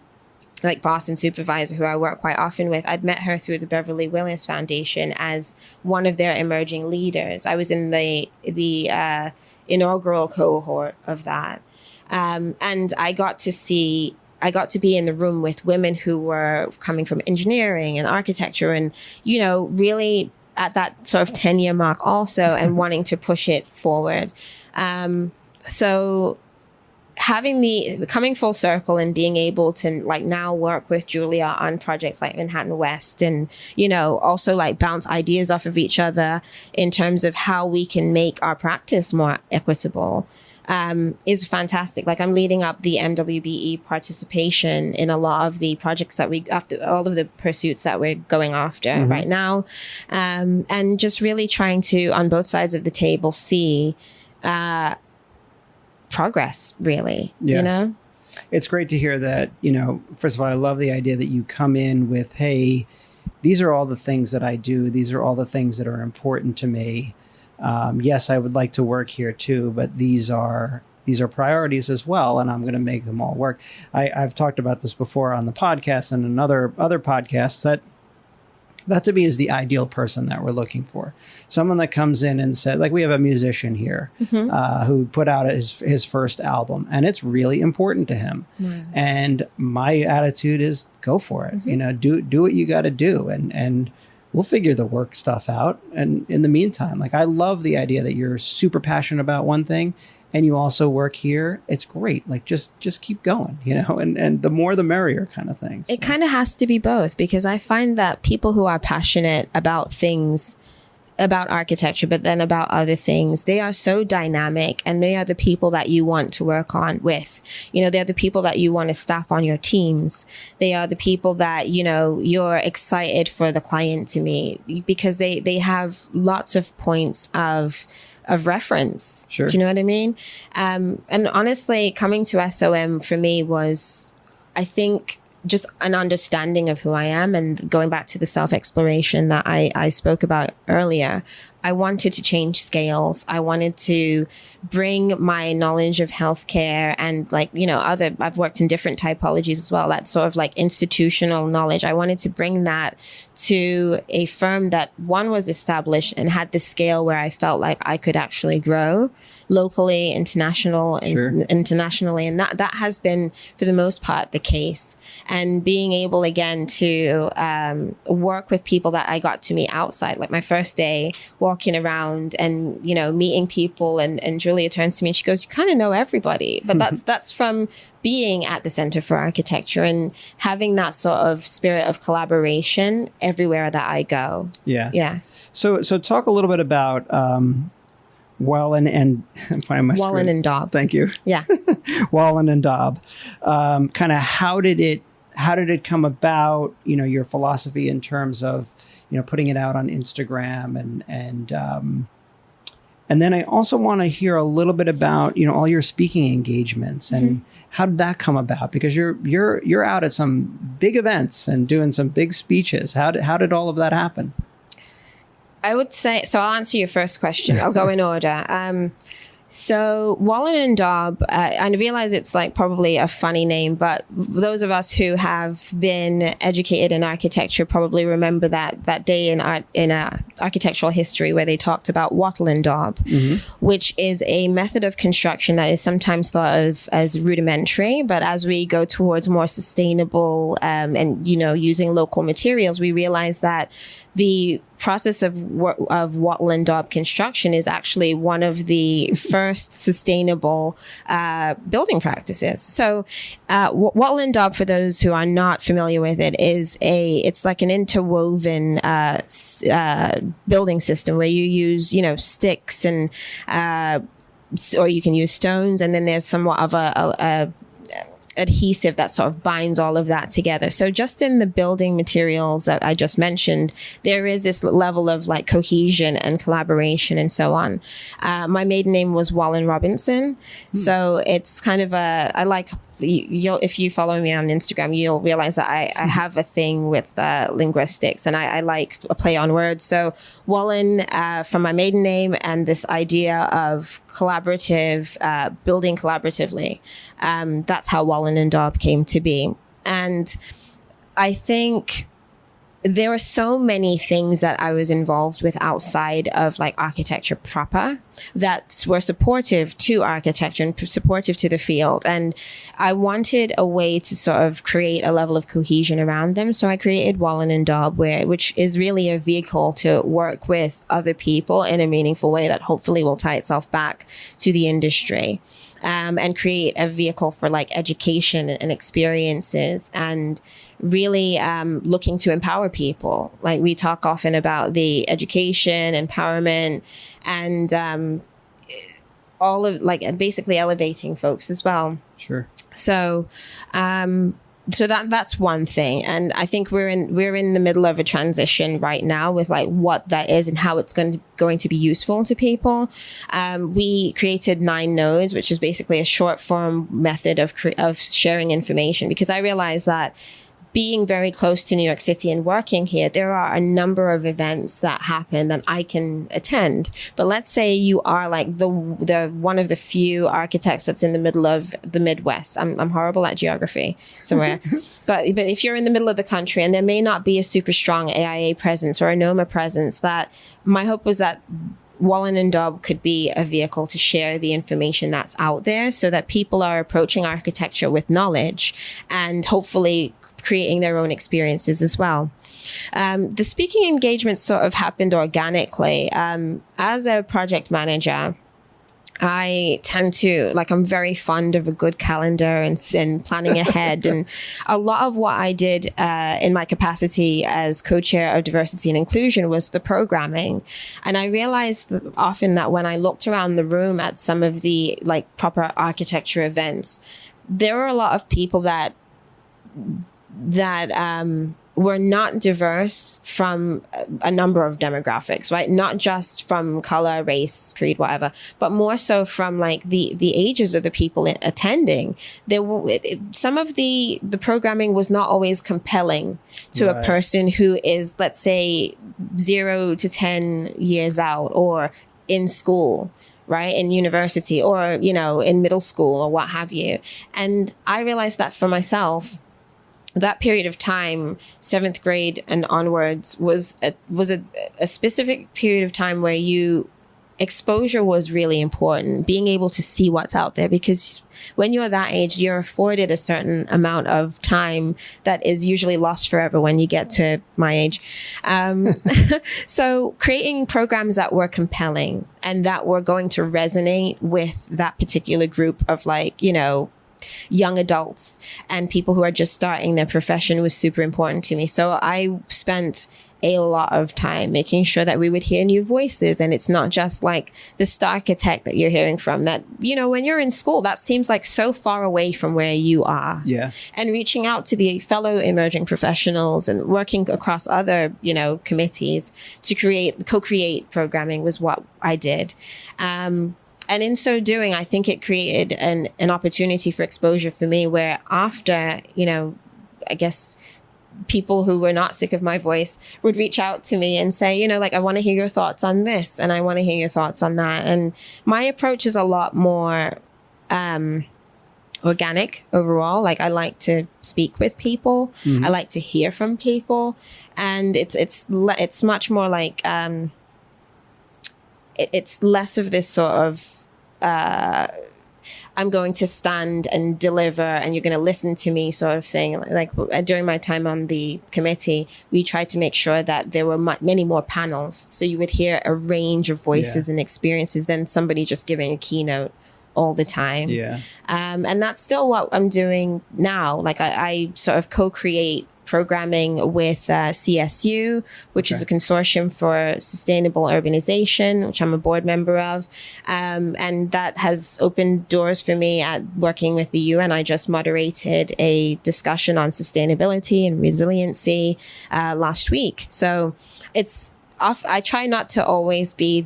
like boss and supervisor who I work quite often with, I'd met her through the Beverly Willis Foundation as one of their emerging leaders. I was in the inaugural cohort of that. And I got to be in the room with women who were coming from engineering and architecture and, really at that sort of 10-year mark also and wanting to push it forward. So having the coming full circle and being able to like now work with Julia on projects like Manhattan West and, also like bounce ideas off of each other in terms of how we can make our practice more equitable is fantastic. Like I'm leading up the MWBE participation in a lot of the projects that after all of the pursuits that we're going after right now. And just really trying to, on both sides of the table, see progress, really, It's great to hear that, first of all, I love the idea that you come in with, hey, these are all the things that I do. These are all the things that are important to me. Yes, I would like to work here too, but these are priorities as well, and I'm going to make them all work. I've talked about this before on the podcast and in other podcasts that to me is the ideal person that we're looking for. Someone that comes in and said, like we have a musician here who put out his first album, and it's really important to him. Nice. And my attitude is go for it. Do what you got to do, and we'll figure the work stuff out. And in the meantime, like I love the idea that you're super passionate about one thing and you also work here. It's great. Like just keep going, and the more the merrier kind of thing. So. It kind of has to be both, because I find that people who are passionate about things, about architecture, but then about other things, they are so dynamic, and they are the people that you want to work on with. They're the people that you want to staff on your teams. They are the people that, you're excited for the client to meet, because they have lots of points of reference. Sure. Do you know what I mean? And honestly, coming to SOM for me was, I think, just an understanding of who I am, and going back to the self-exploration that I spoke about earlier. I wanted to change scales. I wanted to bring my knowledge of healthcare and I've worked in different typologies as well. That sort of like institutional knowledge. I wanted to bring that to a firm that was established and had the scale where I felt like I could actually grow locally, internationally. And that has been for the most part the case. And being able again to work with people that I got to meet outside, like my first day walking around and, meeting people, and Julia turns to me and she goes, you kind of know everybody, but that's from being at the Center for Architecture and having that sort of spirit of collaboration everywhere that I go. Yeah. Yeah. So talk a little bit about, WALLEN and WALLEN and daub. Thank you. Yeah. WALLEN and daub. Kind of how did it come about? Your philosophy in terms of putting it out on Instagram and then I also want to hear a little bit about all your speaking engagements and how did that come about? Because you're out at some big events and doing some big speeches. How did all of that happen? I would say, so I'll answer your first question. I'll go in order. So WALLEN and daub, I realize it's like probably a funny name, but those of us who have been educated in architecture probably remember that day in architectural history where they talked about wattle and daub, which is a method of construction that is sometimes thought of as rudimentary, but as we go towards more sustainable and using local materials, we realize that the process of wattle and daub construction is actually one of the first sustainable building practices. So wattle and daub, for those who are not familiar with it, it's like an interwoven building system where you use sticks and or you can use stones, and then there's somewhat of a adhesive that sort of binds all of that together. So just in the building materials that I just mentioned, there is this level of like cohesion and collaboration and so on. My maiden name was Wallen Robinson. So it's kind of if you follow me on Instagram, you'll realize that I have a thing with linguistics, and I like a play on words. So Wallen from my maiden name, and this idea of collaborative, building collaboratively. That's how Wallen and daub came to be. And I think there were so many things that I was involved with outside of like architecture proper that were supportive to architecture and supportive to the field. And I wanted a way to sort of create a level of cohesion around them. So I created WALLEN and daub, which is really a vehicle to work with other people in a meaningful way that hopefully will tie itself back to the industry. And create a vehicle for like education and experiences, and really looking to empower people. Like we talk often about the education, empowerment, and all of like basically elevating folks as well. Sure. So that's one thing. And I think we're in the middle of a transition right now with like what that is and how it's going to be useful to people. We created 9 nodes, which is basically a short form method of sharing information, because I realized that being very close to New York City and working here, there are a number of events that happen that I can attend. But let's say you are like the one of the few architects that's in the middle of the Midwest. I'm horrible at geography somewhere. but if you're in the middle of the country and there may not be a super strong AIA presence or a NOMA presence, that my hope was that WALLEN and daub could be a vehicle to share the information that's out there so that people are approaching architecture with knowledge and hopefully creating their own experiences as well. The speaking engagement sort of happened organically. As a project manager, I tend to, I'm very fond of a good calendar and planning ahead. And a lot of what I did in my capacity as co-chair of diversity and inclusion was the programming. And I realized that often that when I looked around the room at some of the proper architecture events, there were a lot of people that were not diverse from a number of demographics, right? Not just from color, race, creed, whatever, but more so from the ages of the people attending. Some of the programming was not always compelling to a person who is, let's say, 0 to 10 years out or in school, right? In university or, in middle school or what have you. And I realized that for myself, that period of time, 7th grade and onwards, was a specific period of time where exposure was really important, being able to see what's out there, because when you're that age, you're afforded a certain amount of time that is usually lost forever when you get to my age. So creating programs that were compelling and that were going to resonate with that particular group of young adults and people who are just starting their profession was super important to me. So I spent a lot of time making sure that we would hear new voices. And it's not just the star architect that you're hearing from that, when you're in school, that seems so far away from where you are. Yeah. And reaching out to the fellow emerging professionals and working across other, committees to co-create programming was what I did. And in so doing, I think it created an opportunity for exposure for me where after, I guess people who were not sick of my voice would reach out to me and say, I want to hear your thoughts on this and I want to hear your thoughts on that. And my approach is a lot more organic overall. I like to speak with people. Mm-hmm. I like to hear from people. And it's much more it's less of this sort of I'm going to stand and deliver and you're going to listen to me sort of thing. During my time on the committee, we tried to make sure that there were many more panels. So you would hear a range of voices and experiences than somebody just giving a keynote all the time. Yeah. And that's still what I'm doing now. I sort of co-create programming with CSU, which is a consortium for sustainable urbanization, which I'm a board member of. And that has opened doors for me at working with the UN. I just moderated a discussion on sustainability and resiliency last week. So I try not to always be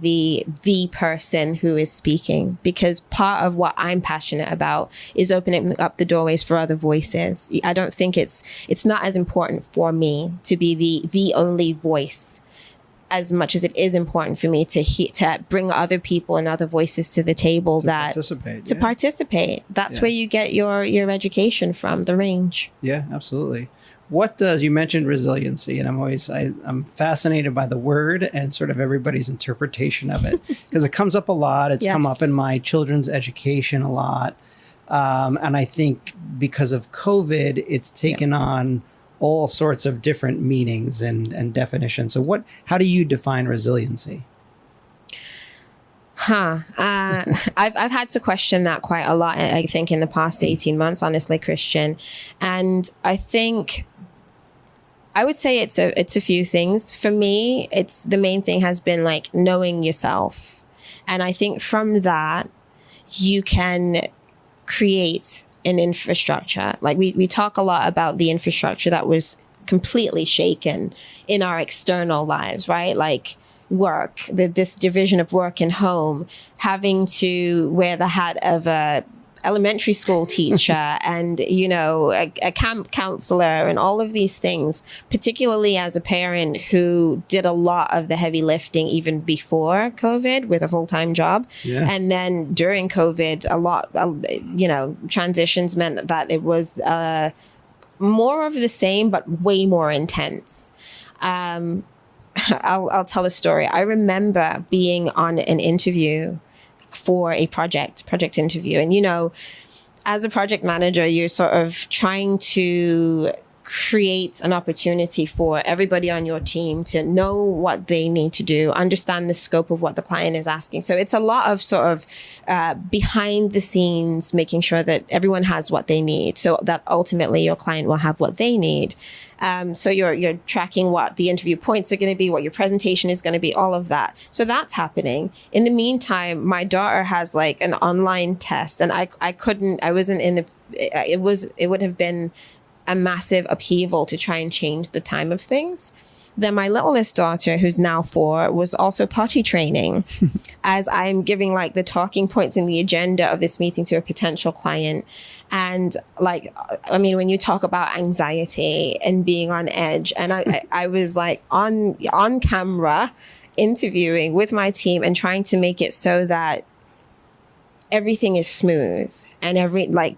the person who is speaking, because part of what I'm passionate about is opening up the doorways for other voices. I don't think it's not as important for me to be the only voice as much as it is important for me to bring other people and other voices to the table to participate. That's where you get your education from, the range. Yeah, absolutely. What does, you mentioned resiliency, and I'm fascinated by the word and sort of everybody's interpretation of it, because it comes up a lot. It's come up in my children's education a lot. And I think because of COVID, it's taken on all sorts of different meanings and definitions. So how do you define resiliency? I've had to question that quite a lot, I think, in the past 18 months, honestly, Christian. And I think I would say it's a few things. For me, the main thing has been like knowing yourself. And I think from that, you can create an infrastructure. Like we talk a lot about the infrastructure that was completely shaken in our external lives, right? Like work, this division of work and home, having to wear the hat of a elementary school teacher and, a camp counselor and all of these things, particularly as a parent who did a lot of the heavy lifting even before COVID with a full-time job. Yeah. And then during COVID, a lot, transitions meant that it was more of the same, but way more intense. I'll tell a story. I remember being on an interview for a project interview. And, as a project manager, you're sort of trying to create an opportunity for everybody on your team to know what they need to do, understand the scope of what the client is asking. So it's a lot of sort of behind the scenes, making sure that everyone has what they need so that ultimately your client will have what they need. So you're tracking what the interview points are going to be, what your presentation is going to be, all of that. So that's happening. In the meantime, my daughter has like an online test, and it would have been a massive upheaval to try and change the time of things. Then my littlest daughter, who's now 4, was also potty training as I'm giving like the talking points in the agenda of this meeting to a potential client. And when you talk about anxiety and being on edge, and I was like on camera interviewing with my team and trying to make it so that everything is smooth and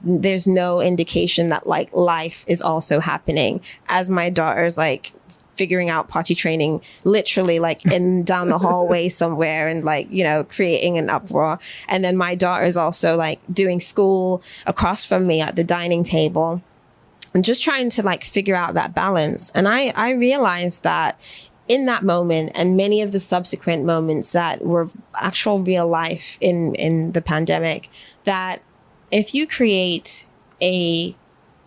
there's no indication that like life is also happening as my daughter's like figuring out potty training literally like down the hallway somewhere and creating an uproar. And then my daughter is also like doing school across from me at the dining table and just trying to like figure out that balance. And I realized that in that moment and many of the subsequent moments that were actual real life in the pandemic, that if you create a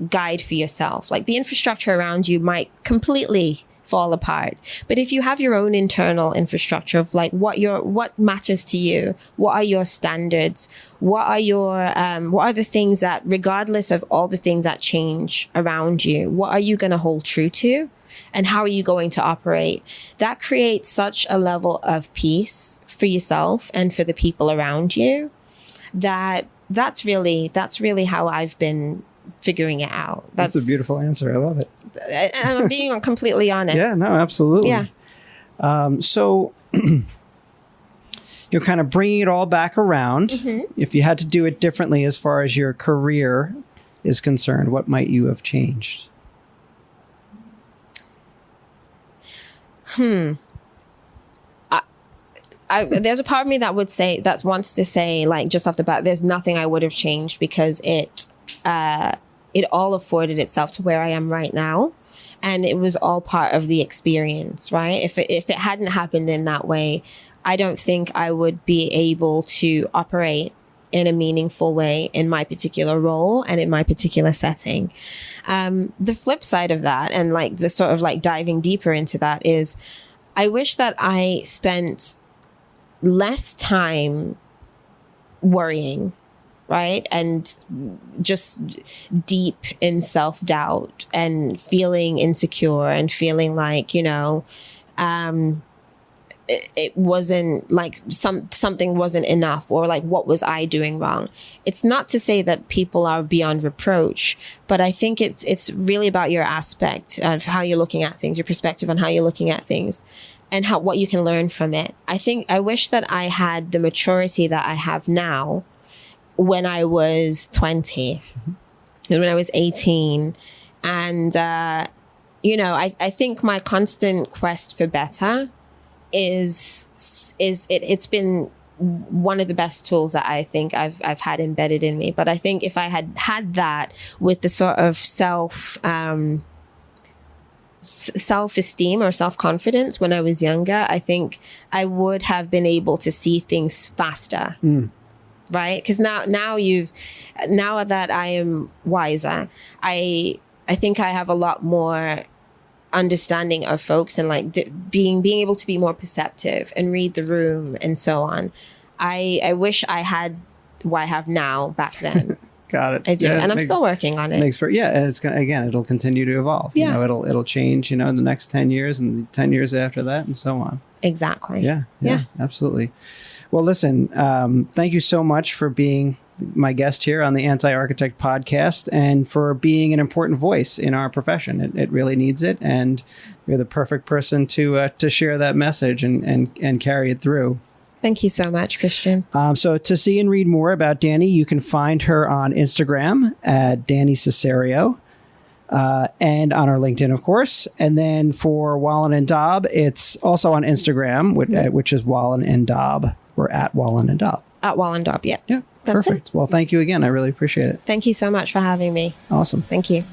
guide for yourself, like the infrastructure around you might completely fall apart. But if you have your own internal infrastructure of like what matters to you, what are your standards, what are the things that, regardless of all the things that change around you, what are you going to hold true to? And how are you going to operate? That creates such a level of peace for yourself and for the people around you that's really how I've been figuring it out. That's a beautiful answer. I love it. And I'm being completely honest. Yeah, no, absolutely. Yeah. So you're kind of bringing it all back around. Mm-hmm. If you had to do it differently as far as your career is concerned, what might you have changed? There's a part of me that wants to say, like, just off the bat, there's nothing I would have changed because it all afforded itself to where I am right now. And it was all part of the experience, right? If it hadn't happened in that way, I don't think I would be able to operate in a meaningful way in my particular role and in my particular setting. The flip side of that, and like the sort of like diving deeper into that, is I wish that I spent less time worrying, right? And just deep in self-doubt and feeling insecure and feeling like, it wasn't like something wasn't enough, or like, what was I doing wrong? It's not to say that people are beyond reproach, but I think it's really about your aspect of how you're looking at things, your perspective on how you're looking at things. and what you can learn from it. I wish that I had the maturity that I have now when I was 20 and when I was 18. And, I think my constant quest for better it's been one of the best tools that I think I've had embedded in me. But I think if I had had that with the sort of self-esteem or self-confidence when I was younger, I think I would have been able to see things faster. Right? Because now that I am wiser, I think I have a lot more understanding of folks and like being able to be more perceptive and read the room and so on. I wish I had what I have now back then. Got it. I do, and I'm still working on it. And it's gonna, again, it'll continue to evolve. Yeah. It'll change. In the next 10 years and the 10 years after that, and so on. Exactly. Yeah, absolutely. Well, listen, thank you so much for being my guest here on the Anti-Architect podcast and for being an important voice in our profession. It really needs it, and you're the perfect person to share that message and carry it through. Thank you so much, Christian. So to see and read more about Danei, you can find her on Instagram at Danei Cesario, and on our LinkedIn, of course. And then for Wallen and Daub, it's also on Instagram, which is Wallen and Daub. We're at Wallen and Daub. At Wallen Daub, yeah. Yeah, That's perfect. it. Well, thank you again. I really appreciate it. Thank you so much for having me. Awesome. Thank you.